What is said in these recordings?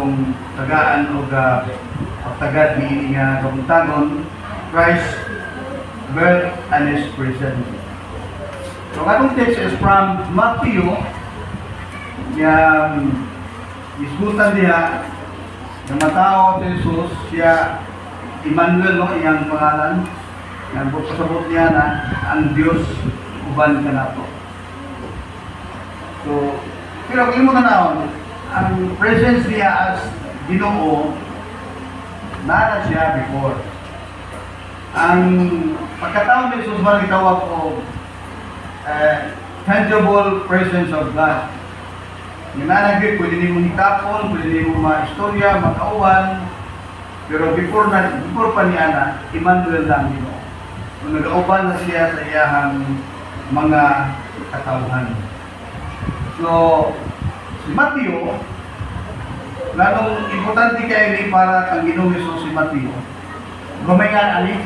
atong tagaan o pagtagad ni nga kabuntagon, Christ birth and His presence. So atong text is from Matthew, yang isgutan diha ng matao si Jesus, siya Emmanuel, no, iyang pangalan. Yang pasabot niya na ang Diyos uban ka nato. So, pero kung mo tanawon, ang presence niya as Ginoo nara siya before. Ang pagkatao ni Jesus man gitawag o tangible presence of God. Ginanagit, pwede ni mo hitapon, pwede ni mo ma-istorya, makauban, pero before pa niya na, Emmanuel lang Ginoo. Kung nag-auban na siya sa iyahang mga katawhan. So, si Matthew, lalong importante kayo ni para kang Ginoong Hesus si Matthew. Gamay nga ali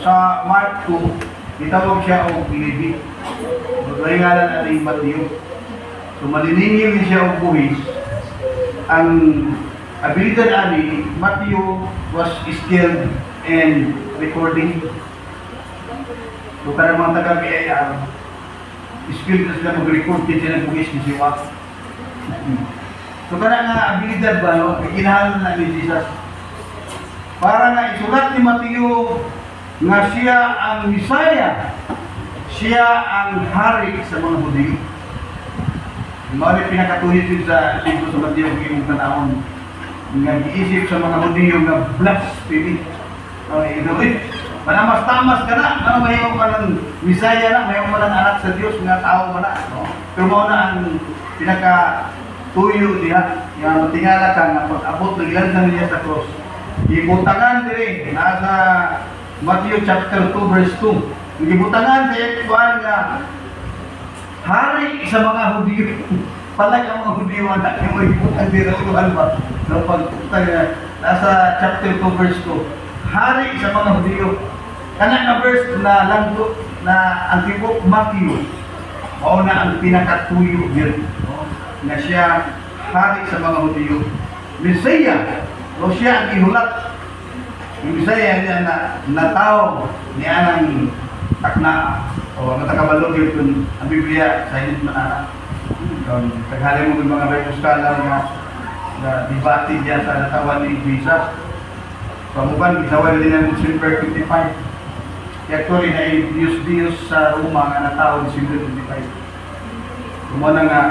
sa Mark 2, itawag siya o Levi. Gamay nga lang ali Matthew. So, maliningil siya o buhis. Ang abilidad ali, Matthew was skilled in recording. So, karang mga taga-BIR, skilled na sila mag-record kasi nag-buhis ni siwa. So, karang nga abilidad ba, no? Ginahalan na ni Jesus. Para nga isulat ni Matthew nga siya ang Messiah, siya ang hari sa mga Hudyo. Mali pinakatuhid yun sa libro sa Matthew ang iyong panahon. Nga giisip sa mga Hudyo nga blasphemy. Manamas-tamas ka na, ano mahiyaw ka ng Messiah na, mahiyaw ka ng anak sa Diyos, nga tao ka na. No? Pero mo na ang pinakatuyo niya, nga matingala ka nga pag-abot ng ilan na niya sa cross. Gibutangan dire nasa Matthew chapter 2 verse 2. Gibutangan dire kuan nga hari sa mga Hudyo. Palag ang mga Hudyo ang dako gibutang dire kuan ba. No pagtutang nasa chapter 2 verse 2. Hari sa mga Hudyo. Kana nga verse na langgo na ang tibok Matthew. Mao na ang pinakatuyo diyan. No? Na siya hari sa mga Hudyo. Messiah o siya ang inulat. Yung Bisaya niya na tao ni anang takna o natakabalog yun ang Biblia sa init manana. Taghali mo yung mga Bible scholar na debate diya sa natawan ni Jesus. Pamuban, ginawa din ang December 25. Kaya actually na Diyos sa Roma nga natao December 25. Kumana nga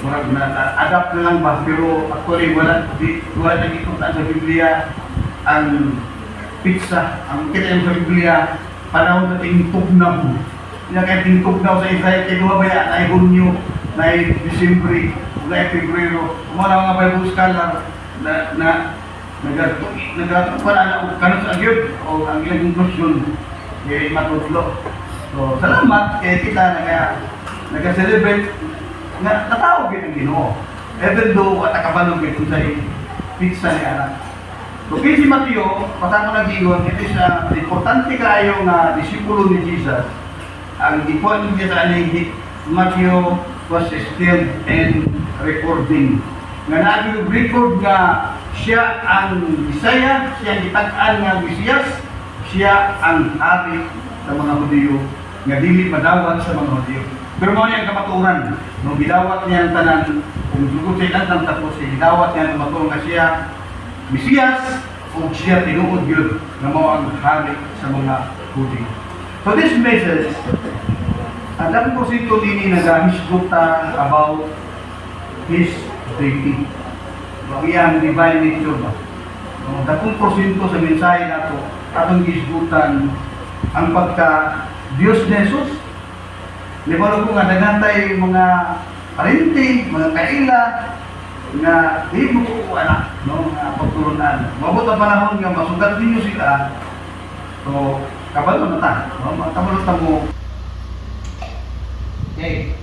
na-adapt na lang ba, pero actually wala nang ikutan sa Biblia ang pizza. Ang kita yung sa Biblia, panahon na tingtugnaw. Hindi na kayo tingtugnaw sa Israel, kaya lumabaya na Hunyo, na Disyembre, na Pebrero. Kumala mga Bible scholar na nagatupan na kanot sa agyod o ang ilang conclusion ay matudlo. So, salamat kaya kita nag-celebrate na natawag yun ang Ginoo. Even though nakabalog yun sa pizza ni anak. So, si Matthew, pasama nag-iwan, ito siya, importante kayo na disipulo ni Jesus. Ang ikuan niya sa aning Matthew was still in recording. Nga nag-record nga siya ang Messiah, siya ang gitag-an nga Mesiyas, siya ang hari sa mga Hudyo, nga dili madawat sa mga Hudyo. Pero mo niya ang kamaturan, nung bidawat niya ang tanan, kung dugo sa ilan ng tapos, bidawat niya ang kamaturan nga siya Mesiyas, o siya tinuod yun, na mo ang hari sa mga Hudyo. So this message, ang dapat po sito nini nag-hisgutan about His deity. Ang iyang divine nature ba? Ang dakong porsyento sa mensahe na ito, atong hisgutan ang pagka-Diyos ni Jesus. Di ba ko nga nagantay mga parinti, mga kaila, nga di mo ko anak, no? Mga pagturunan. Mabot ang panahon nga masugat ninyo sila, so kabalo na ta, no? Kabalo ta mo. Okay.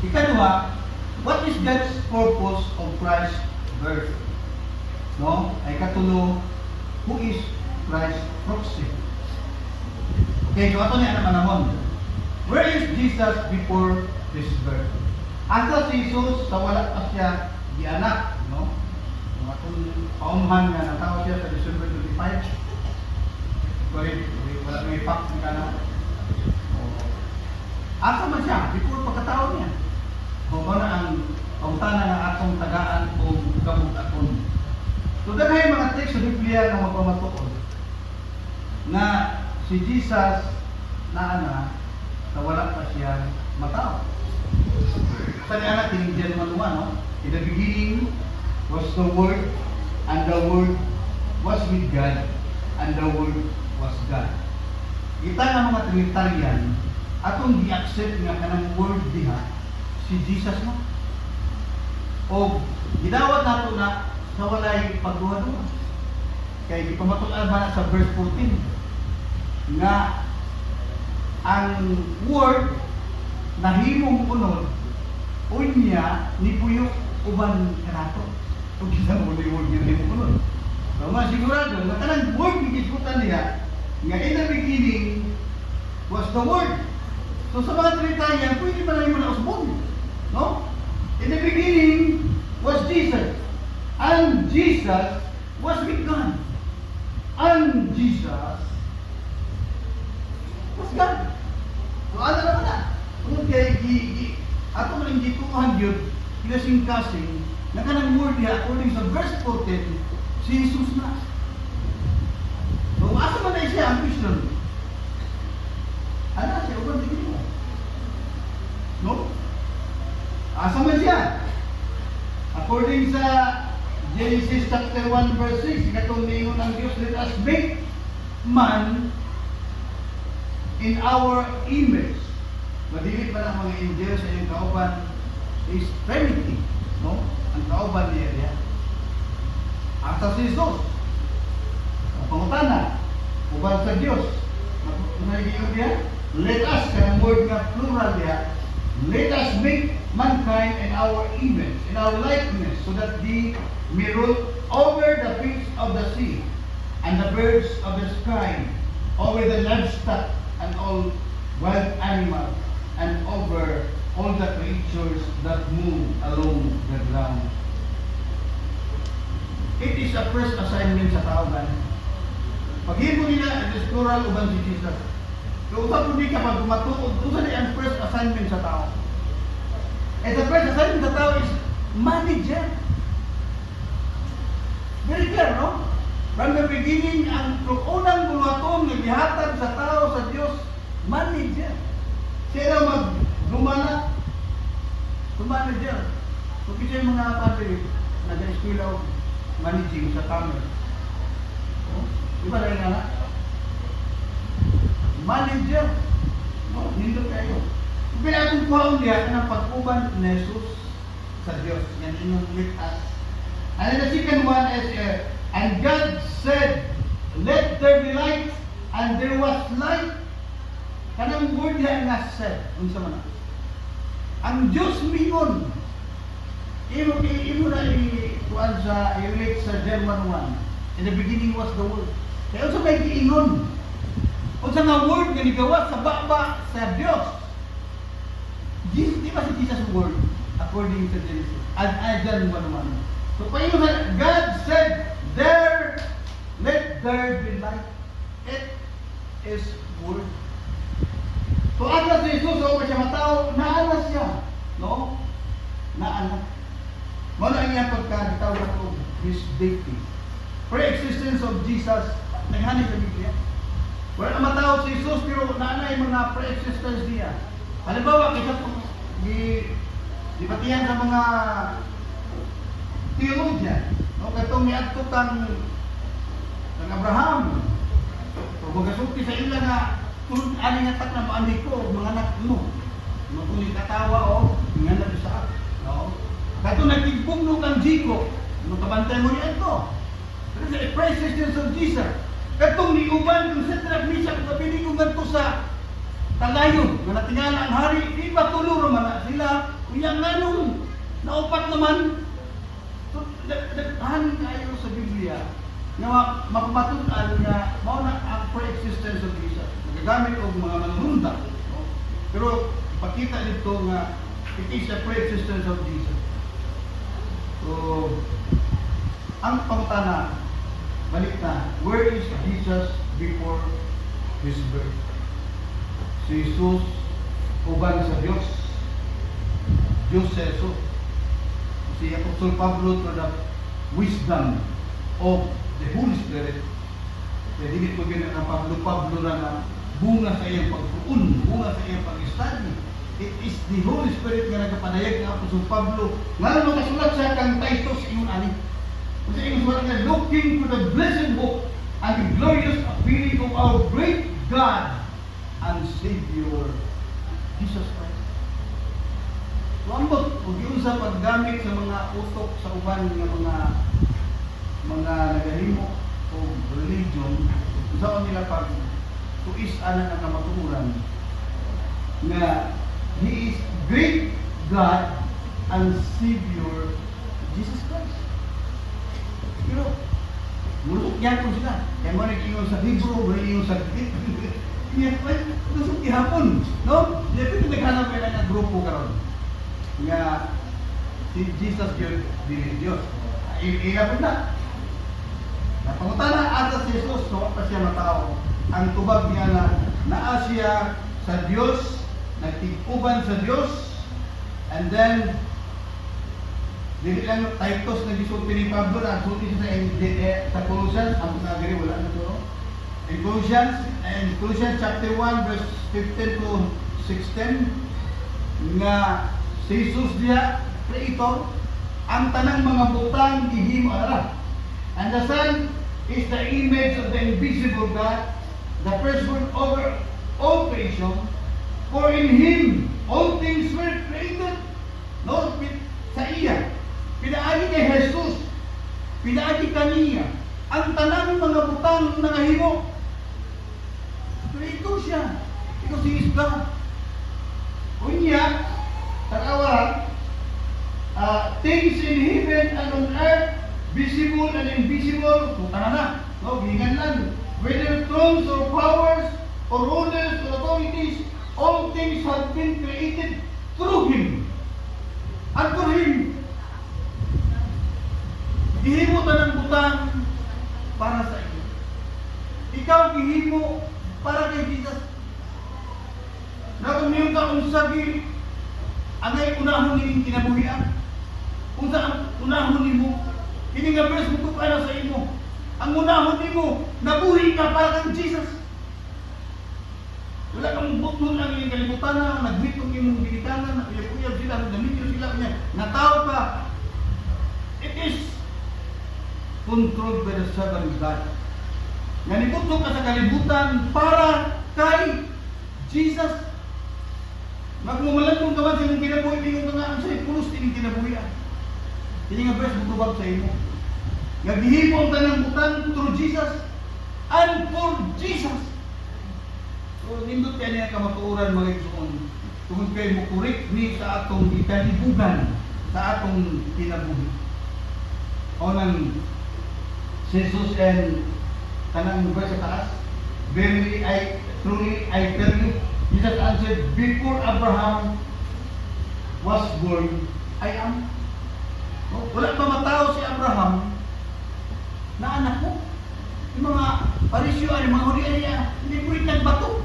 Ikaduha, what is God's purpose of Christ's birth? No? Ay katulo, who is Christ's proxy? Okay, so ato niya naman namon. Where is Jesus before His birth? Asa si Jesus sa wala pa siya gianak, no? Kung atong paumhan nga natawa siya sa December 25. Wala may impact ng kana. Asa man siya, before pagkataon niya. Kung ano ang pautana ng atong tagaan o gamot akon. So dahil mga text sa Biblia na magpamatuon na si Jesus na wala pa siya matao. Sa niya natin, John 1:1, no? In the beginning was the Word, and the Word was with God, and the Word was God. Kita nga mga Trinitarian, atong gi-accept nga kanang Word diha, si Jesus mo. O gidawat nato na sa walay pagduha-duha. Kaya ipamatulan ba na sa verse 14 nga ang Word nahimong unod unya ni puyo uban kanato. Kung kita mo ni Word nga nahimong unod. So masigurado nga kanang Word gigisutan niya nga in the beginning was the Word. So sa mga Trinitarian, pwede ba na yung mga usbon? No? In the beginning was Jesus. And Jesus was with God. And Jesus was God. So ano naman na? Kung kaya ato maling gituhan yun, kinasing-kasing, na kanang word niya, according sa verse 14, si Jesus na. So asa man na siya ang question? Ano siya? Uban din mo. No? Asa man siya? According sa Genesis chapter 1 verse 6, katong niingon ng Diyos, let us make man in our image. Madili pa ng mga angel sa iyong kauban is Trinity, no? Ang kauban niya niya. Asa si Jesus? Ang pangutana, uban sa Diyos. Nagiging niya, let us, kanang word nga plural niya, let us make mankind in our image, in our likeness, so that they may rule over the fish of the sea, and the birds of the sky, over the livestock, and all wild animals, and over all the creatures that move along the ground. It is a first assignment sa tao, man. Paghimo nila, it is plural uban si Jesus. Kung usap po di ka pag matuod, usa di ang first assignment sa tao. And the first assignment sa tao is manager. Very clear, no? From the beginning, ang unang buhaton na gihatag sa tao sa Diyos, manager. Siya na mag-lumana, manager. So, kasi yung mga pati, nag-eskwila o managing sa camera. Oh, di ba rin nga? Manager. No, nindot kayo. Kung akong kuhaon niya, ng pag-uban ni Jesus sa Diyos. Yan inyong with us. And the second one is, and God said, let there be light, and there was light. Kanang word niya nga said, unsa man. Ang Diyos mingon, imo na i-kuan sa, i-relate sa German 1. In the beginning was the Word. Kaya unsa may giingon? Unsa nga word nga nigawa sa baba sa Diyos. Jesus, di ba si Jesus word? According to Genesis. And John 1:1. So, paano na, God said, let there be light. It is word. So, agad si Jesus, o siya matao, naana siya. No? Naana. Muna ang iyang pagkagitawag ko, His deity. Pre-existence of Jesus, naghanip sa Biblia. Wala na matao si Jesus, pero naana yung mga pre-existence niya. Halimbawa, kita po, di batihan sa mga theologian, no? Katong niadto kang Abraham, o magasulti sa ila nga, kung ano nga tak na maandi ko, mga anak mo, maguling katawa o, mga anak sa akin, no? Katong nagtigbong kang Jiko, magkabantay mo niya ito. Pero sa pre-existence of Jesus, katong niuban, kung sa tragmisa, kung kapiniguban ko sa Tagayon, na natingala ang hari, di ba tuluro man na sila, kung nga nung naupat naman, so, naghahanin kayo sa Biblia, na mapapatunan na mauna ang pre-existence of Jesus. Nagagamit o mga manununda. No? Pero, pakita dito nga, it is the pre-existence of Jesus. So, ang pangutana, balik na, where is Jesus before His birth? Si Jesus, uban sa Diyos. Diyos sa Jesus. Si Apostol Pablo to the wisdom of the Holy Spirit. Kaya hindi ko ganyan ang Pablo na bunga sa iyang pagpuun, bunga sa iyang pag-study. It is the Holy Spirit nga nagkapanayag ng Apostol Pablo. Nga makasulat sa kang Titus ingon ani. Kasi ingon sulat nga, looking to the blessed hope and the glorious appearing of our great God and Savior, Jesus Christ. So ambot, kung yun sa paggamit sa mga utok sa uban ng mga nagahimo o religion, saan nila pag tuis-anan ang kamaturan na He is great God and Savior Jesus Christ. Pero, mulusok niya po sila. Kaya mo nag-ingon sa Hebrew, mo nag-ingon sa Greek. Kaya po, mulusok ihapon. No? Kaya po naghanap kayo ng grupo karon. Nga, si Jesus yun, dili Diyos. Ihapon na. Napangutana ata si Jesus, so pa siya matao. Ang tubag niya na naa siya sa Diyos, nagtiguban sa Diyos, and then dili lang Titus na gisulti ni Pablo na sulti siya sa Colossians, ang nagari wala na to. In Colossians chapter 1 verse 15 to 16 nga si Jesus diya creator, ang tanang mga butang gihimo ara. And the Son is the image of the invisible God, the firstborn over all creation. For in Him, all things were created. No? Sa iya. Pinaagi kay Jesus. Pinaagi kaniya. Ang tanang mga butang na nahimo. Creator siya. Ikaw si Isla. Unya, takawaran, things in heaven and on earth, visible and invisible. Tutanga na. No? Gingan lang. Whether thrones or powers or rulers or authorities, all things have been created through Him and for Him. Gihimo tanang butang para sa iyo. Ikaw gihimo para kay Jesus. Nakumiyon ka unsagi angay unahon ning kinabuhian. Unsa ang unahon nimo? Kini nga verse mo para sa imo. Ang unahon nimo, nabuhi ka para kay Jesus. Wala kang buknon lang yung kalibutan na, nagmitong yung binitanan, uyab-uyab sila, namityo sila niya, natao ka. It is controlled by the sovereign God. Nanibutok ka sa kalibutan para kay Jesus. Magmumulan kung kawan sa inyong kinabuhi, tingin ko nga, ang sa'yo, pulos tingin kinabuhian. Hindi nga best, butubag sa imo. Naghihimo ang tanang butang through Jesus and for Jesus. So, nindot kaya niya kamatuuran mga igsoon. Tungkol kayo mo kurik ni sa atong ikalibugan, sa atong kinabuhi. O nang Jesus and kanang verse sa taas, verily truly I tell you, Jesus answered, before Abraham was born, I am. No? Wala pa matao si Abraham na anak ko. Yung mga parisyo, yung mga huli niya, hindi po rin nagbato.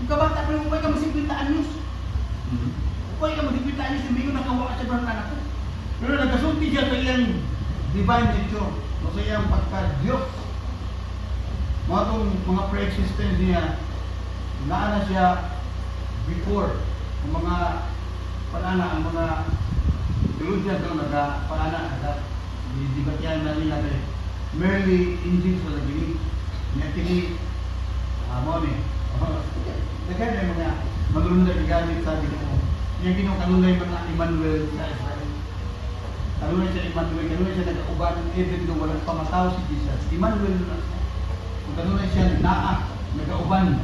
Kabata pa yung upay ka masigwita anyos. Upay ka masigwita anyos, hindi ko nakawa sa barang anak ko. Pero nagkasulti siya sa iyang divine nature, o sa iyang pagka-Diyos. Mga itong mga pre-existence niya, naana siya before, ang mga panana, ang mga theologians na nagpa-panana, dibatyan na nila kay merely engines wala gini. Nga kini, mo ni, dagan na mga maglunday gamit sa Ginoo. Yung Ginoo kanunay mga Emmanuel sa Israel. Kanunay siya Emmanuel, kanunay siya nag-uban even though walang pamataw si Jesus. Emmanuel na siya. Kung kanunay siya naa, nag-uban.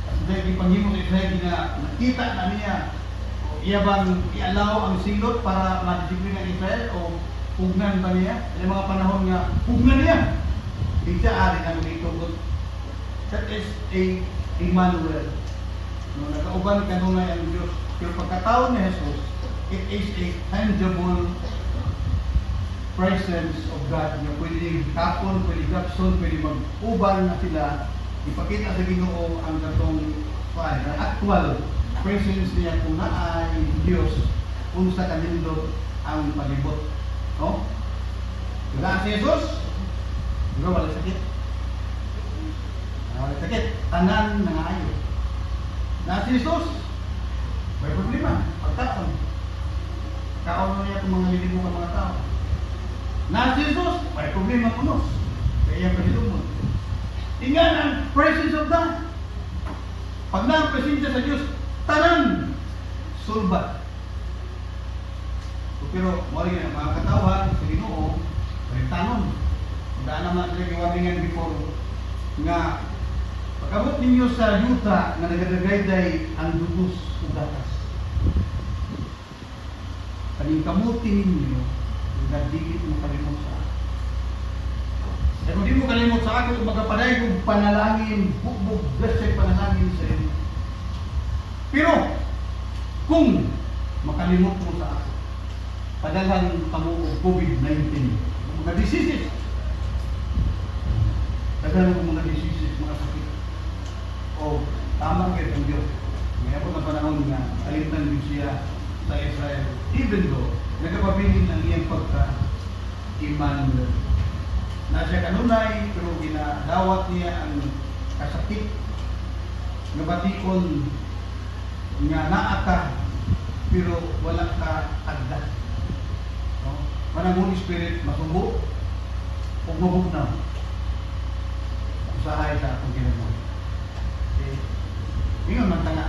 Kasi dahil ipanghimo sa Israel na nakita na niya iya bang i-allow ang silot para ma-disiplin ng Israel o pugnan ba niya? Yung mga panahon nga pugnan niya. Hindi siya ari ang dito. That is a Emmanuel. No, nagkauban kanunay ang Diyos. Pero pagkataon ni Jesus, it is a tangible presence of God na pwede kapon, pwede gapson, pwede mag-uban na sila, ipakita sa Ginoo ang katong actual presence niya kung naay Diyos kung sa kanindot ang palibot. No? Diba si Jesus? Diba wala sakit? Wala sakit. Tanan na ayo. Na si Jesus? May problema. Pagkaon. Kaon na niya itong mga lilibo ng mga tao. Na si Jesus? May problema punos. Kaya pagilumon. Tingnan ang presence of God. Pag na ang presensya sa Diyos, tanan sulbat. Pero mali nga mga katawan sa Ginoo, may tanon. Daan naman sila giwabingan before nga pagabot ninyo sa yuta nga nagadagayday ang dugos ug gatas. Kaning kamuti ninyo nga dili mo kalimot sa ako. E kung di mo kalimot sa ako, magapaday kong panalangin, bugbog, blessed panalangin sa inyo. Pero kung makalimot mo sa ako, padalhan kamo og COVID-19, mga diseases. Padalhan ko mga diseases, mga sakit. O tama kayo ang Diyos. May ako na panahon nga, kalimtan din siya sa Israel. Even though, nagkapabilin ang iyang pagka-Emmanuel. Na siya kanunay, pero ginadawat niya ang kasakit. Nabatikon nga naa ka, pero wala ka agda. Manang Holy Spirit masubo o mabugnaw usahay sa akong ginagawa. Ngayon man tanga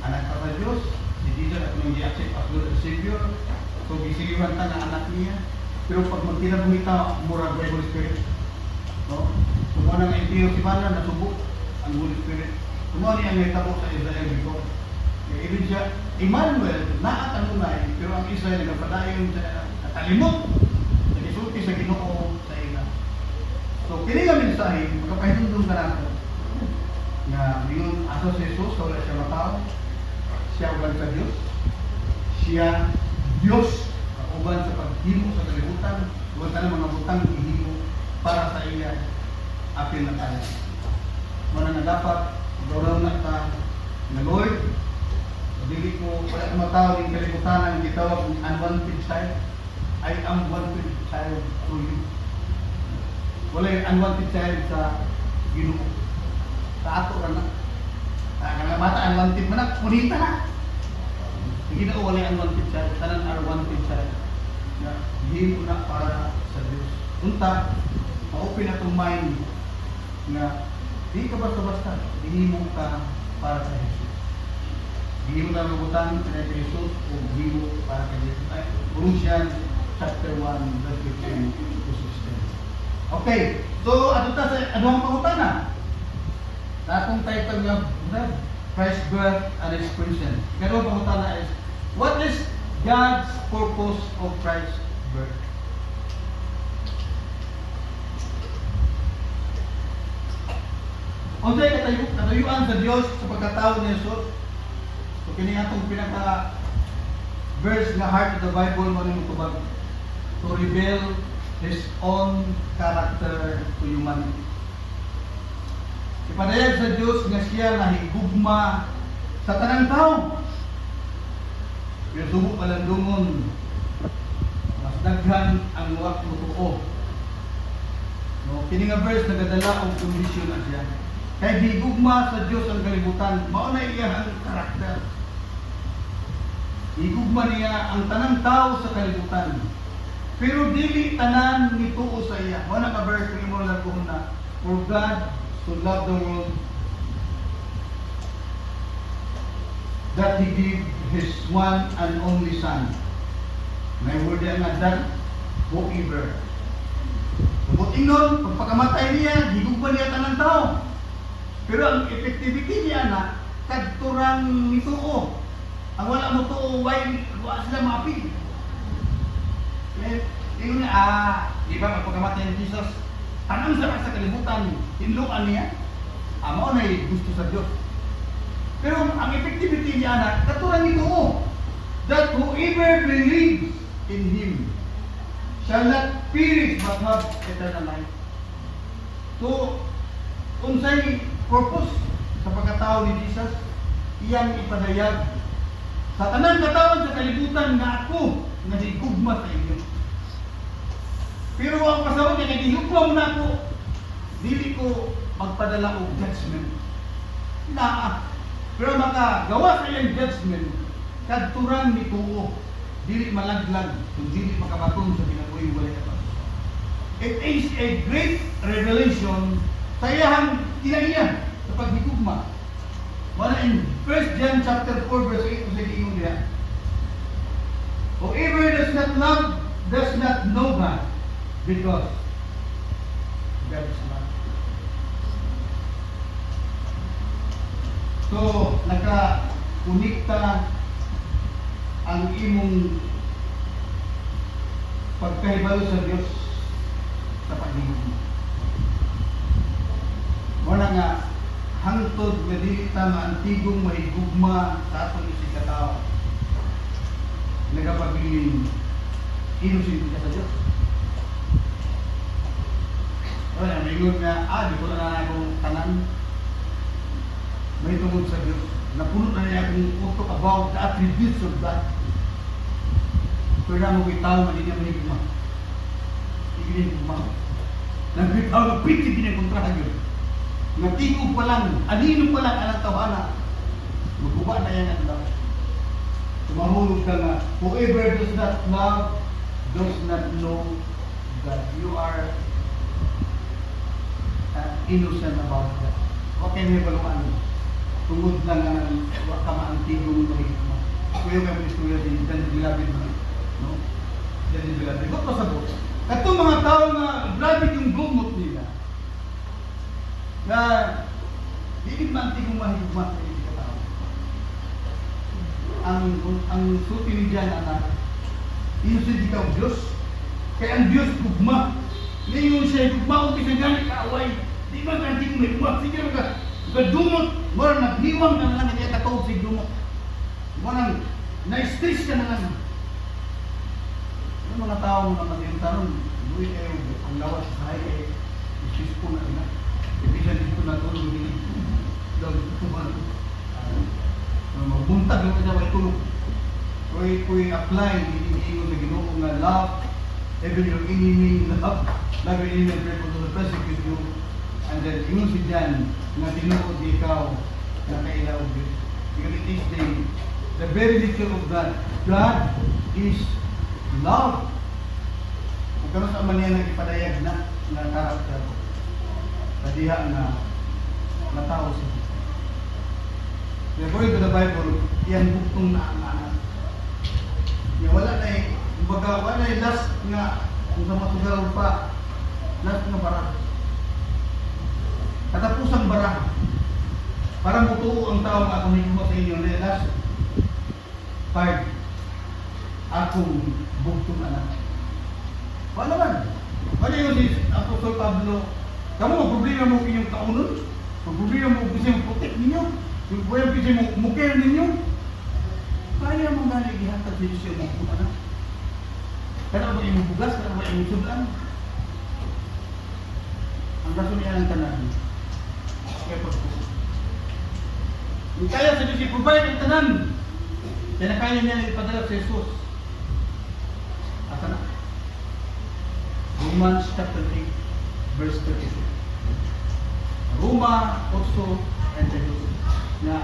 anak ka sa Diyos, si Jesus at nung i-accept as Lord and Savior, so gisigiwan ka na anak niya, pero pag magkinabungita, mura by Holy Spirit. No? Kung nang itiyo si Mana, nasubo ang Holy Spirit. Kung ano yung naitabo sa Israel before. Ibig siya, Emmanuel, naat ang tunay, pero ang Israel nagpadayon sa kalimot, nagisulti sa Ginoo sa ila. So, kini nga mensahe, magkapahitundong ka nato nga yun, aso si Jesus, wala siya matao, siya uban sa Diyos, siya Diyos, uban sa paghimo sa kalibutan, uban ka ng mga butang ihimo para sa iya, apil na tayo. Mana na dapat, gawin na ka, na Lord, dili ko, wala ka matao ng kalibutan ang gitawag ng unwanted child. I am wanted child to you. Wala yung unwanted child sa Ginoo. Sa ato na. Kaya bata unwanted man na, punita na. Sa Ginoo wala yung unwanted child. Tanan are wanted child. Hindi mo na para sa Diyos. Unta, ma-open na itong mind na di ka basta-basta. Hindi mo ka para sa Jesus. Hindi mo na mabutan sa Jesus o hindi mo para sa Jesus. Colossians chapter 1, verse 15 to 16. Okay, so ato ta sa aduhang pangutana. Sa akong title nga Christ's birth and His presence. Kadua pangutana is, what is God's purpose of Christ's birth? Unsay katayuan sa Dios sa pagkatao ni Jesus? So kini atong pinaka verse nga heart of the Bible mo rin tubag to reveal His own character to humanity. Ipadayag sa Diyos nga siya nahigugma sa tanang tao. Pero subok palandungon, mas daghan ang luwak mo tuo. No, kini nga verse nagadala og kondisyon na siya. Kay higugma sa Diyos ang kalibutan, mao na iya ang karakter. Higugma niya ang tanang tao sa kalibutan. Pero dili tanan nituo sa iya. Wala ka verse mo lang kung na, for God so loved the world that He gave His one and only Son. May word yan nga that whoever. Subuting nun, pagpakamatay niya, higugma niya tanang tao. Pero ang effectivity niya na, kadturang nituo. Ang wala mo to, why sila maapig? Tingnan niya, di ba magpagkamatay ni Jesus, tanang sa kalibutan, hinluan niya, mao na gusto sa Diyos. Pero ang effectivity niya na, katulad nito, that whoever believes in Him shall not perish but have eternal life. So, unsay purpose sa pagkatao ni Jesus, iyang ipadayag sa tanang katawan sa kalibutan nga ako nga gigugma sa inyo. Pero ang pasawag nga gihugma mo na ako, dili ko magpadala og judgment. Naa. Pero makagawa sa iyang judgment, kadturan ni tuo, dili malaglag, kung dili makabaton sa kinabuhi walay kapas. It is a great revelation sa iyang kinaiya sa paghigugma. Wala in 1 John chapter 4 verse 8 sa giingon diha. Whoever does not love does not know God, because God is love. So, naka-kunikta ang imong pagkahibalo sa Diyos sa paghigugma. Wala nga hangtod nga dili ta maantigong mahigugma sa atong isig katao. Nagapabiling innocent ka sa Diyos. Wala, may ingon nga, di ko na akong tanan. May tungod sa Diyos. Napuno na niya akong utok about the attributes of God. Pero na mo itaw, mali niya mahigugma. Higugma. Nagbitaw na piti din ang kontrahan yun. Natigog pa lang, anino pa lang alang tawana. Magkuba na yan ang love. Tumahulog ka nga, whoever does not love does not know that you are innocent about that. Okay na yung baluan. Tungod lang ang kamaantigong mahigma. Kuya may mga istorya din, dyan bilabid mo. No? Dyan bilabid. Ba't pasabot? Itong mga tao na grabe yung gumot nila, na hindi man tigong mahigugma sa hindi katao. Ang suti ni Diyan, anak, inusin ikaw Diyos. Kaya ang Diyos gugma. Ngayon siya gugma kung kisagani kaaway. Di ba ka tigong mahigugma? Sige ka, gadumot. Mara naghiwang ka na lang, hindi ka tawag sig dumot. Mara na-stress ka na lang. Yung mga tao na matiyong buhay kayo, ang lawas sa sahay kayo, isis po na rin. Ibigay dito na tulog din. Daw dito man. Magbuntag lang siya may tulog. Kuy apply, hindi na Ginoo nga love, even your enemy love, love your enemy and pray for those who persecute you. And then, yun si Jan, na tinuod di ikaw, na kailaw Diyos. Because it is the very nature of God. God is love. Magkaroon sa man niya nag-ipadayag na karakter. Nadiha na natao siya. According to the Bible, yan buktong na ang anak. Wala na wala na last nga, kung sa masugaw pa, last nga bara. Katapusang bara. Parang butuo ang tao nga kung higmo sa inyo, last part, akong buktong anak. Wala man. Wala yun si Apostol Pablo. Kamu mag-problema mo inyong kaunon? Mag-problema mo kasi yung putik ninyo? Yung buhay kasi mo mukir ninyo? Kaya mo nga nagihatag din siya mga kumana. Kaya ba yung bugas? Kaya ba yung sudan? Ang rason niya ng tanan. Kaya pagpusin. Yung kaya sa Diyos i-provide ang tanan. Kaya na kaya niya ipadala sa Jesus. Asa na? Romans chapter 8 verse 32. Roma also and 32. Na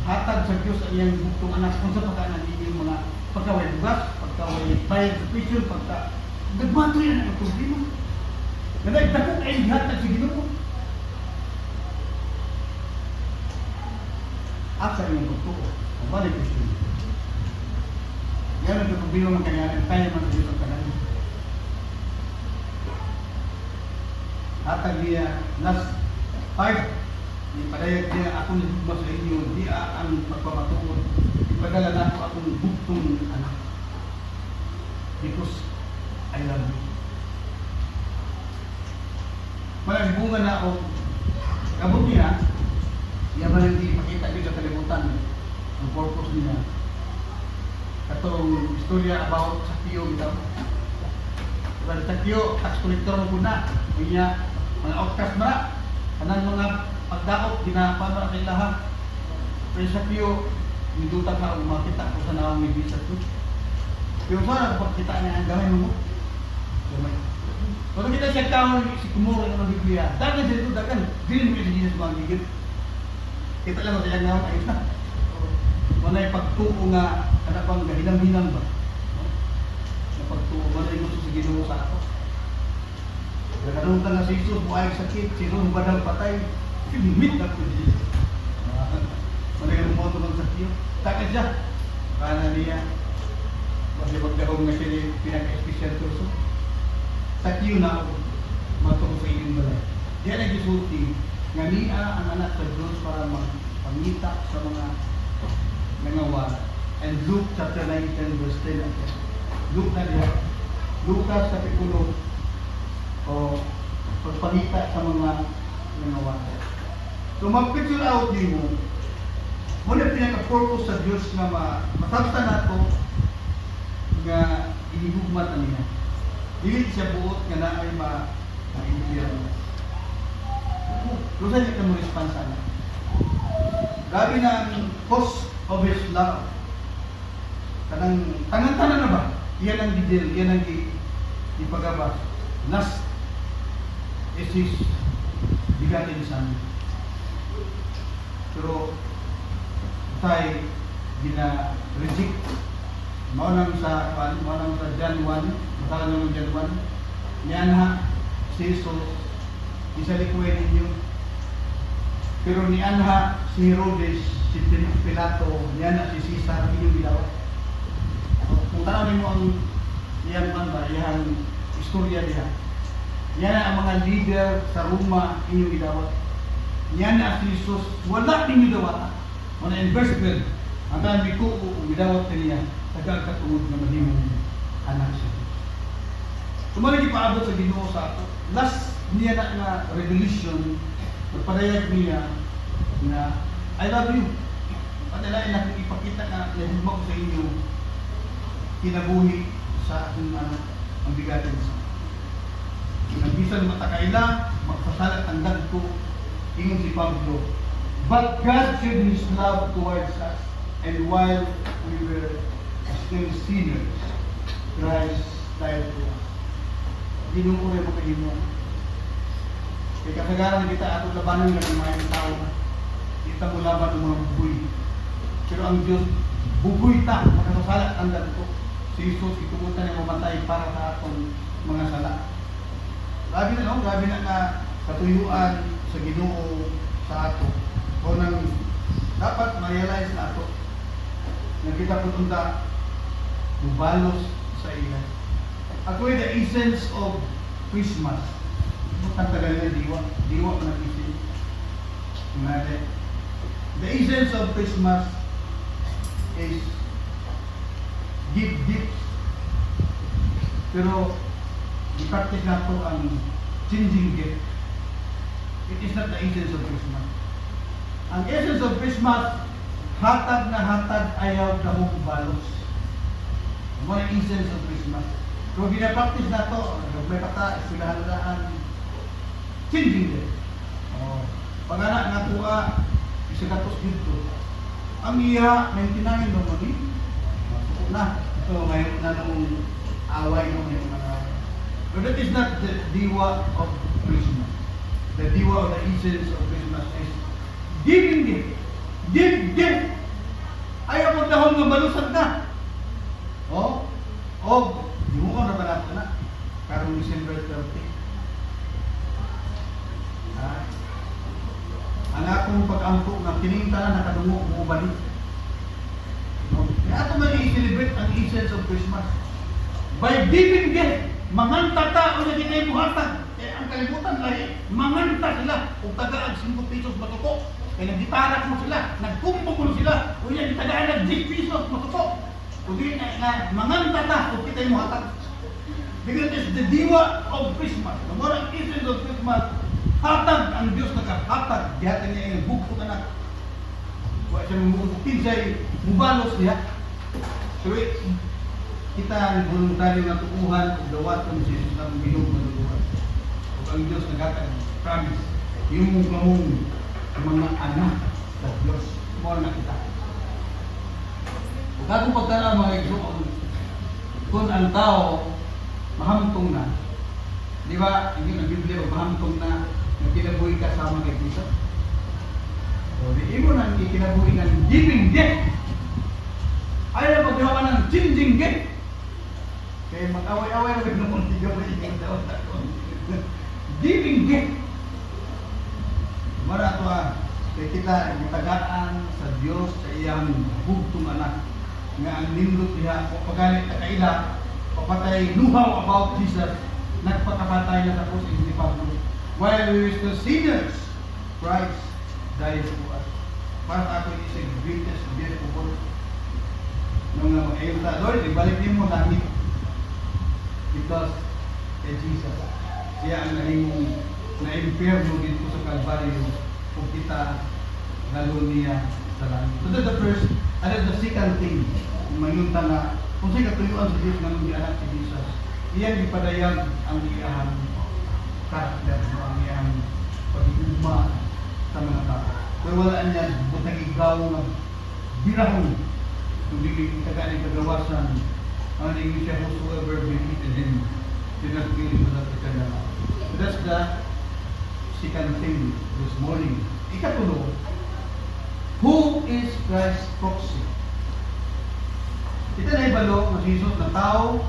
hatag sa Diyos ang iyang buktong anak kung sa pagkaan ng mga pagkaway bugas, pagkaway bayad sa tuition, pagka nagbato yan ang problema. Nagdagdakot ay hatag sa Ginoo. Asa yung bukto, ang balik Christian. Yan ang problema ng kanya, kaya man sa Diyos ang kanan. Hatag niya, last part, ipadayag niya akong nagugma sa inyo, di ang pagpapatuod. Ipadala na ako akong buktong anak. Because I love you. Malagbungan na ako, kabot niya, iya ba hindi ipakita niyo sa kalimutan ang purpose niya. Katong istorya about sa tiyo bitaw. Diba sa Sakyo, tax collector mo na. Kanya, mga outcast na. Kanang mga pagdaot, ginapa na kay lahat. Pero sa Sakyo, niduta ka o makita ko sa naong may visa to. Yung sana, pagkita niya ang gamay mo. Gamay. Kung kita siya kaon, si Kumuro ng Biblia, dagan siya ito, dagan. Dili mo yung Jesus mga gigit. Kita lang sa iyang naong, ayos na. Wala yung pagtuo nga, kanapang gahinang-hinang ba? Pagtuo, wala yung gusto sa Ginoo sa ako. Nagkaroon ka na si Jesus, buhay sakit, si Jesus ba daw patay? Meet na po Jesus. Wala yung moto ng sakyo. Takad siya. Kana niya. Kasi magdahong nga siya yung pinaka-espesyal person. Sakyo na ako. Matong sa inyong balay. Diyan ang gisulti nga niya ang anak sa Diyos para magpangita sa mga nangawala. And Luke chapter 19 verse 10 again. Luke na diya. Lucas kapitulo o pagpangita sa mga nangawala. So mag-picture out din mo. Muna pinaka-purpose sa Diyos nga masabta na ito nga inihugmat na niya. Dili siya buot nga na ay ma-impirano. Kung saan niya mo responsa na? Grabe na ang cost of his love. Tangan-tanan na ba? Iyan ang gidil, iyan ang ipagabas. Last is his begotten son. Pero tayo gina-reject. Maunang sa John 1, matagal naman John 1. Yan ha, si Jesus, isa likuwe ninyo. Pero ni Anha, si Herodes, si Pilato, yan na si Caesar, inyong gilawat. Kung tanawin mo ang iyan man ba, iyan istorya niya. Yan ang mga leader sa Roma, inyong gilawat. Yan na si Jesus, wala ninyong gawata. Muna in verse 12, ang tanawin ko, gilawat ka niya, tagagkatungod na mahimong anak siya. Tumalig ipaabot sa Ginoo sa ako. Last niya na revelation, magpadayag niya na I love you. Padalain na kung ipakita na nahigma ko sa inyo kinabuhi sa aking anak ang bigatin sa kinagbisan matakaila, magpasalat ang dag ko, ingon si Pablo. But God showed His love towards us, and while we were still sinners, Christ died for us. Ginoo rin mo kayo mo. Kaya kasagaran kita atong labanan ng mga tao. Kita mo laban ng mga bubuy. Pero ang Diyos, bubuy ta, makasasalat ang dagko. Si Jesus, itubutan niya mamatay para sa atong mga sala. Grabe na, no? Grabe na nga katuyuan sa Ginoo sa ato. O nang dapat ma-realize na ato na kita putunda mubalos sa iya. Ako the essence of Christmas. Ang tagal na diwa na isin. The essence of Christmas is give gifts. Pero i-practice na ito ang changing gift. It is not the essence of Christmas. Ang essence of Christmas, hatag na hatag ayaw dahong balos. Ang mga essence of Christmas. Kung gina-practice na ito, may pata, silahan-lahan, changing gift. Pag-anak nga tuwa, isa katos dito. Ang iya, 99 no mali. Masuk na. So, mayroon na nung away no mayroon na. But that is not the diwa of Christmas. The diwa of the essence of Christmas is giving gift. Give gift. Ayaw mo dahon nga balusad na. Di mo ko na na. Karong December 30. Ang akong pag-ampo ng kiningtalan na kadungo mo balik. Kaya ato man i-celebrate ang essence of Christmas. By giving gift, manganta ta o na di kayo buhatag. Kaya ang kalimutan lahi, manganta sila. Kung tagaan 5 pesos matuko. Kaya nagitarak mo sila, nagkumbog mo sila. O yan, tagaan ng 10 pesos matuko. Kung di na manganta ta, kung kita yung buhatag. Because it's the diwa of Christmas. The more ang essence of Christmas, hatag ang Diyos nagkahatag. Dihatag niya yung bukto ka na. Huwag siya mabukto. Pinsay, mubalos niya. So kita ang voluntaryo nga tukuhan o dawaton si Jesus ang bihog na lubuhan. O ang Diyos nagkatag promise, yung kamong mga anak sa Diyos, mo na kita. O kakong pagtala mga igsoon, kung ang tao mahamtong na, di ba, hindi ang Biblia o mahamtong na kinabuhi kasama kay Jesus. So, di mo nang ikinabuhi ng giving gift. Ay na paggawa ng changing gift. Kaya mag-away-away na naman tiga mo yung daw na giving gift. Mara ito kaya kita itagaan sa Diyos sa iyang bugtong anak nga ang nindot niya o pagalit na kaila papatay luhaw about Jesus nagpakapatay na tapos ni Pablo. While we were still sinners, Christ died for us. Para ako is the greatest gift of all. Nung mag-ayon ta, Lord, ibalik niyo mo langit. Because kay Jesus, siya ang nahimong na-impierno dito sa Calvario kung kita galon niya sa langit. So that's the first, and then the second thing, mayunta na, kung sa'yo katuyuan sa Diyos ng anak si Jesus, iyan ipadayag ang iyahang karakter, ang iyang pag-iuma sa mga tao. Pero wala niya, butang igaw na birahon, kung di kagaan ang kagawasan, ang nanging siya whosoever believed in him, did not kill him without eternal life. So that's the second thing this morning. Ikatulo, who is Christ's proxy? Ito na ibalo na si Jesus na tao,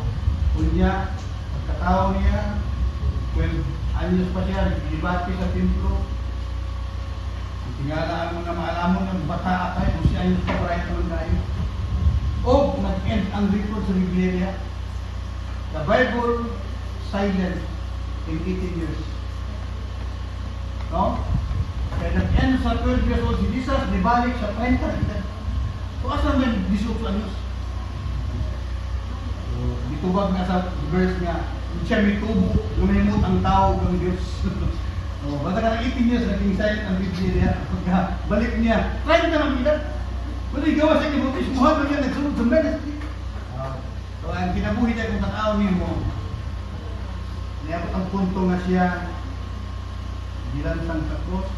kunya, pagkatao niya, 12 anyos pa siya, nagdibati sa templo. Tingala ang mga maalamon ng bata atay, kung siya anyos pa para ito tayo. O nag-end ang record sa Biblia. The Bible silent in 18 years. No? Kaya nag-end sa 12 years old si Jesus, nibalik sa 30 years. So asan may 18 anyos? Ditubag nga sa verse nga, siya may tubo, lumimot ang tao ng Diyos. Basta ka ng 18 years, naging silent ang Biblia. Pagka balik niya, 30 na ng edad. Wala gawa sa kibutis, muhag niya nagsunod sa ministry. So ang kinabuhi niya kung tanaw niyo mo, niabot ang punto nga siya, bilang sang kapos,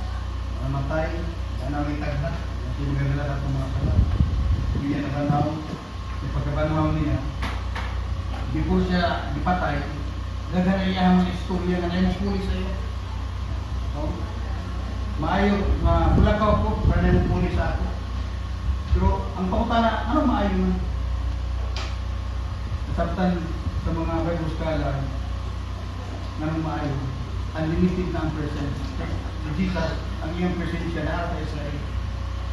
namatay, nanangitag na, kasi magagala sa mga salat. Hindi niya naganaw, yung pagkabanaw niya, before siya dipatay, gagana iya ang istorya nga na yung pulis sa iyo. So, maayo, bulakaw ko, para na yung pulis sa ako. Pero ang pangutana, ano maayo man? Nasabtan sa mga Bible scholar, anong maayo? Unlimited na ang percent. Si Jesus, ang iyang presensya na sa Israel.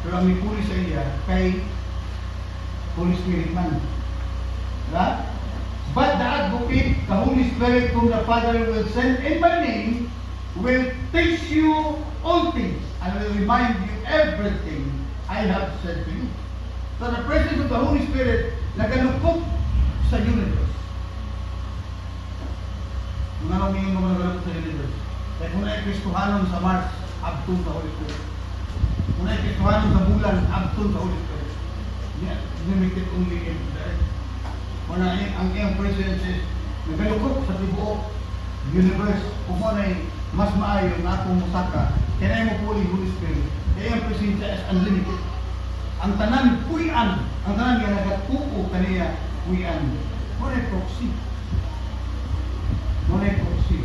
Pero ang may pulis sa iya, kay Holy Spirit man. Diba? But the advocate, the Holy Spirit whom the Father will send in my name, will teach you all things and will remind you everything I have said to you. So the presence of the Holy Spirit nagalukop sa universe. Kung ano may mga nagalukop sa universe. Kaya kung na Kristohanon sa Mars, abtun sa Holy Spirit. Kung na Kristohanon sa bulan, abtun sa Holy Spirit. Limited only in the earth. Kung na ang iyong presence is nagalukop sa tibuok universe. Kung ano ay mas maayo na akong musaka, kaya mo po yung Holy Spirit. Kaya ang presensya is unlimited. Ang tanan kuyan, ang tanan nga nagatuo kaniya kuyan. Muna proxy. Muna proxy.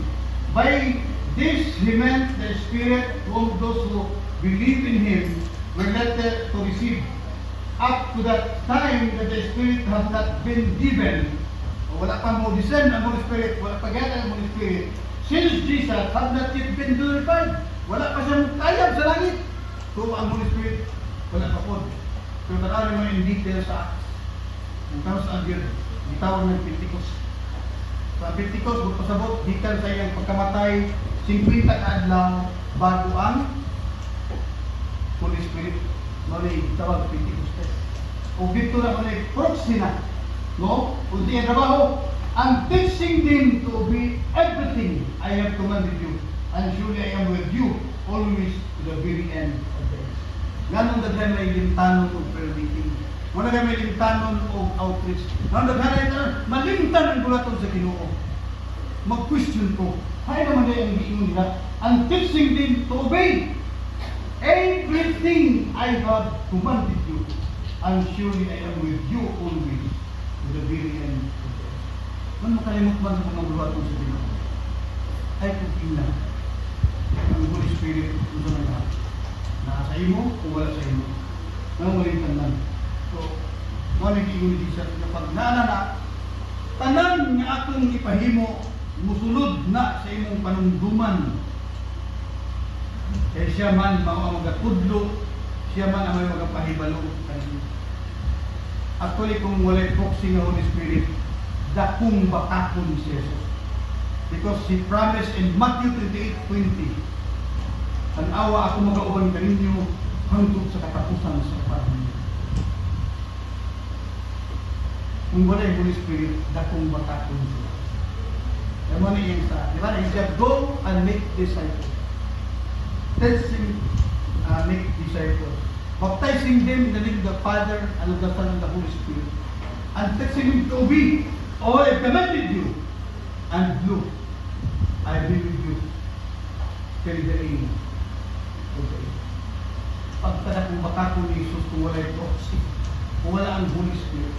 By this he meant the Spirit to all those who believe in Him were led to receive. Up to that time that the Spirit has not been given, wala pa mo descend ang Holy Spirit, wala pa gata ang Holy Spirit. Since Jesus had not yet been glorified, wala pa siyang kayab sa langit. So ang Holy Spirit, wala pa po. So tanaw mo in detail sa Acts. Ang tawag sa Agir, itawag ng Pentecost. So ang Pentecost, pasabot, gikan sa iyang pagkamatay, 50 kaadlaw bago ang Holy Spirit. Mali, tawag Pentecostes. O dito na ko na proxy na. No? Kung di ang trabaho, I'm teaching them to obey everything I have commanded you. And surely I am with you always to the very end of the age. Ganun daghan may limtanon o permitting. Muna kami limtanon o outreach. Nang naghanay ka, malimtan ang bulaton sa Ginoo. Mag-question ko, hay naman na yung giingon nila. Ang teaching din to obey. Everything I have commanded you, and surely I am with you always, to the very end of the earth. Man makalimot man sa mga bulaton sa Ginoo. Ay kung na. Ang Holy Spirit, ito na lahat. Nasa imo o wala sa imo. Nang malimtan man. So, mga nag-iulit siya kapag naanana, tanan nga akong ipahimo, musulod na sa imong panunduman. Kaya siya man mga magatudlo, siya man ang may magapahibalo. Actually, kung wala'y proxy ng Holy Spirit, dakong bakakon si Jesus. Because He promised in Matthew 28:20, ang awa ako mag-auban kaninyo hangtod sa katapusan sa panahon. Kung wala yung Holy Spirit, dakong bakakon sila. Kaya mo na yung sa, di ba? He said, go and make disciples. Teaching, make disciples. Baptizing them in the name of the Father and of the Son and the Holy Spirit. And teaching them to obey all I commanded you. And look, I be with you till the end of the age. Pagkada kung bakakon ni Jesus kung wala yung proxy, kung wala ang Holy Spirit.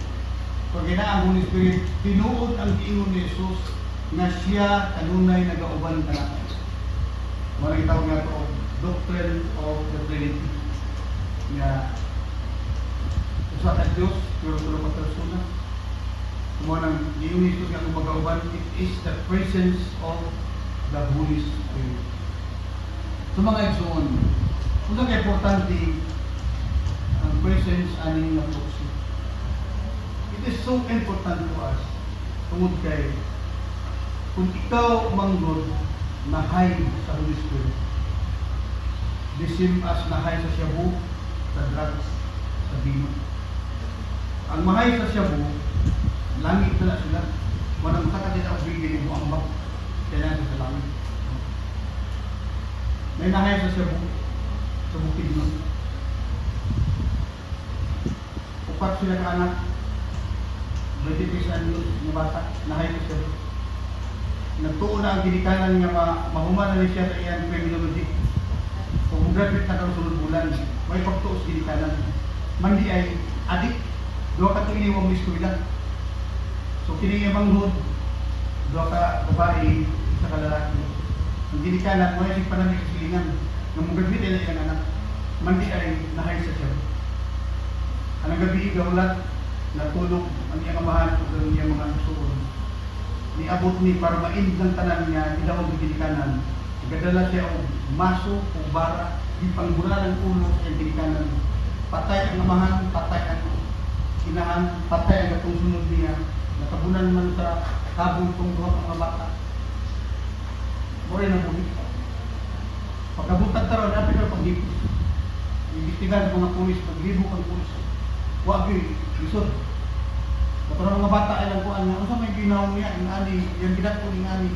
Pag ina ang Holy Spirit, tinuod ang giingon ni Jesus na siya kanunay nagauban ka na. Wala itawag nga ito, doctrine of the Trinity. Nga, usa ka Diyos, pero tulong ka persona. Kung ang giingon ni Jesus nga kung magauban, it is the presence of the Holy Spirit. So mga igsoon, kung saan ka-importante ang presence aning na proxy. It is so important to us. Tungod kay, kung ikaw manggod, nahay sa Holy Spirit. The same as nahay sa shabu, sa drugs, sa bino. Ang mahay sa shabu, langit na sila. Walang makakasita ang bigyan mo ang bak. Kailangan sa langit. May nahay sa shabu, sa bukid mo. Upat sila ka anak, 23 anyos na bata, nahay ko siya. Nagtuon na ang ginikanan nga mahuman na siya sa iyang criminology. Kung graduate na sunod bulan, may pagtuos ginikanan. Mandi ay adik, doon ka ito iniwang eskwela. So kining manghod, doon ka babae, isa ka lalaki. Ang ginikanan, wala siyang panamig sa silingan. Nang mong graduate na iyang anak, mandi ay nahay sa siya. Anong gabi gawlat, natulog ang iyang amahan o ang iyang mga suon. Niabot ni para main ng tanan niya, nilawag ng ginikanan. Igadala siya o maso o bara, ipangbura ng ulo sa iyang ginikanan. Patay ang amahan, patay ang inahan, patay ang katong sunod niya. Nakabunan man sa habong kong duha ang bata. Mura na bulit. Pagkabutan taron, napin na pag-ipos. Imbestigan ng mga pulis, paglibok ang pulis. Wag yun, lisod. Katulad mga bata ay lang ko, ano sa may ginawa niya, ingani, yung ginako ingani.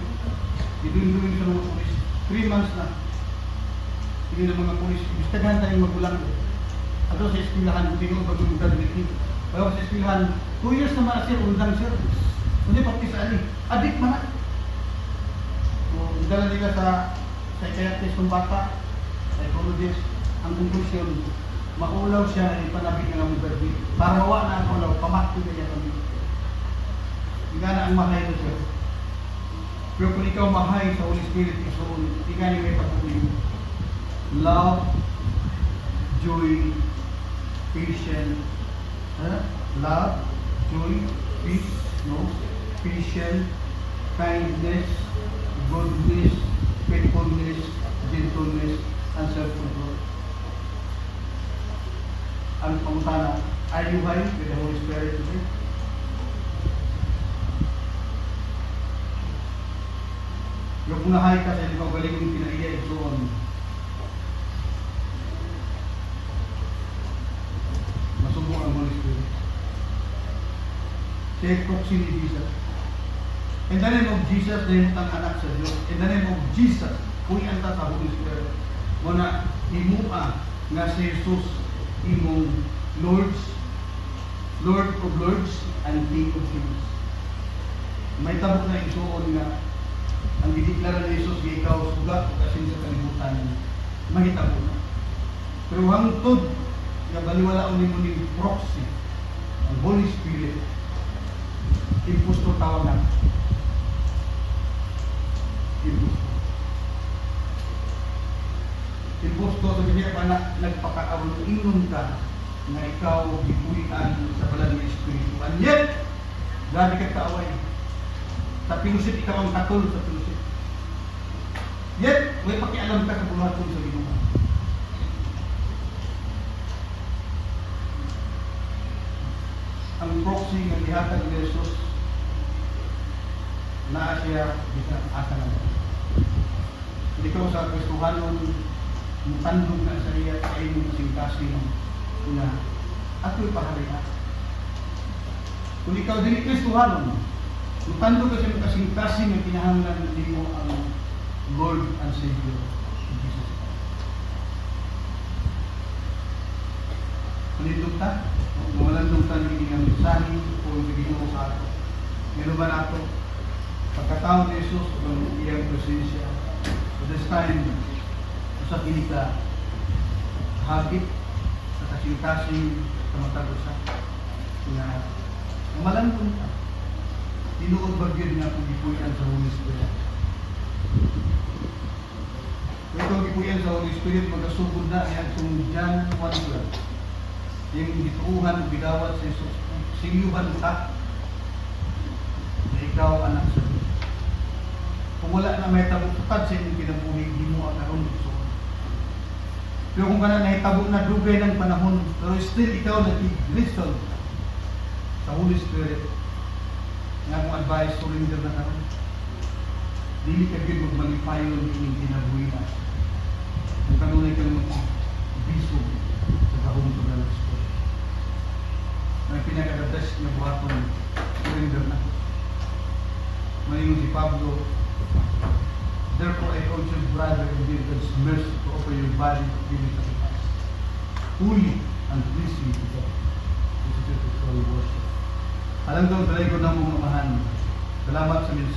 Iduin-duin sa mga pulis. 3 months na. Hindi na mga pulis, istagahan tayong magulang. Ato sa eskwelahan, tinong pag-uundang nito. Bago sa eskwelahan, 2 years na mga sir, undang sir. Hindi pa sa ali. Adik man na. So, dala nila sa psychiatrist ng bata, psychologist, ang conclusion, maulaw siya na ipanabig ng mga berbi. Para mawa na ang ulaw, pamakti na niya kami. Hindi na ang mahay na siya. Pero kung ikaw mahay sa Holy Spirit, hindi nga niya may patuloy. Love, joy, patience, love, joy, peace, patience, kindness, goodness, faithfulness, gentleness, and self-control. Ang pangutana, are you high with the Holy Spirit today? Yung kung nahay ka sa limang galing yung pinaiya, doon. Masubok ang Holy Spirit. Siya proxy ni Jesus. In the name of Jesus, dahil ang anak sa Diyos. In the name of Jesus, kung ianta sa Holy Spirit, muna himua nga si Jesus imong Lords Lord of Lords and King of Kings. May tabok na isuon nga ang dideklara ni Jesus nga ikaw sugat o kasin sa kalibutan, mahitabo na. Pero hangtod nga baliwalaon nimo ning proxy, ang Holy Spirit, imposto tawag na. Imposto sa kanya pa na nagpakaawin ka na ikaw gipuy-an sa balang ng Espiritu. And yet, grabe ka kaaway. Sa pinusit, ikaw ang katol sa pinusit. Yet, may pakialam ka sa buhaton sa Ginoo. Ang proxy ng lihatag ni Jesus, naa siya bisa asa na. Ikaw sa Kristohanon, mutandog na sa iya ay mong kasing-kasing na ako'y pahariha. Kung ikaw din Kristohanon, mutandog ka sa kasing-kasing na kinahanglan mo ang Lord and Savior Jesus Christ. Panindog ta? Mawalandog ta ng inyong mensahe o Ginoo sa ato. Meron ba nato? Pagkataon ni Jesus ang iyang presensya. So this time, sa kinika, hagit sa kasing-kasing kamatagosa na malandong ka. Tinuod bagyod nga kung gipuyan sa Holy Spirit. Kung ikaw gipuyan sa Holy Spirit, magkasugod na yan kung John 1:12. Yung dituuhan, bigawat sa Jesus, sinyuhan ka na ikaw anak sa Diyos. Kung wala na may tabutad sa inyong kinabuhi, di mo ang karoon gusto. Pero kung ka na nahitabo na dugay ng panahon, pero still ikaw nag-listen sa Holy Spirit, nga kong advice, surrender na karoon. Dili ka din magmalipayo ng inyong kinabuhi na. Kung kanunay ka naman biso sa kahong sa Holy Spirit. May pinag-address na buhaton, surrender na. Malingon si Pablo, therefore I urge you, brother, in God's mercy to offer your body to living sacrifice, holy and pleasing to God. This is your worship. Alam daw, dalay ko na mong amahan. Salamat sa mensahe.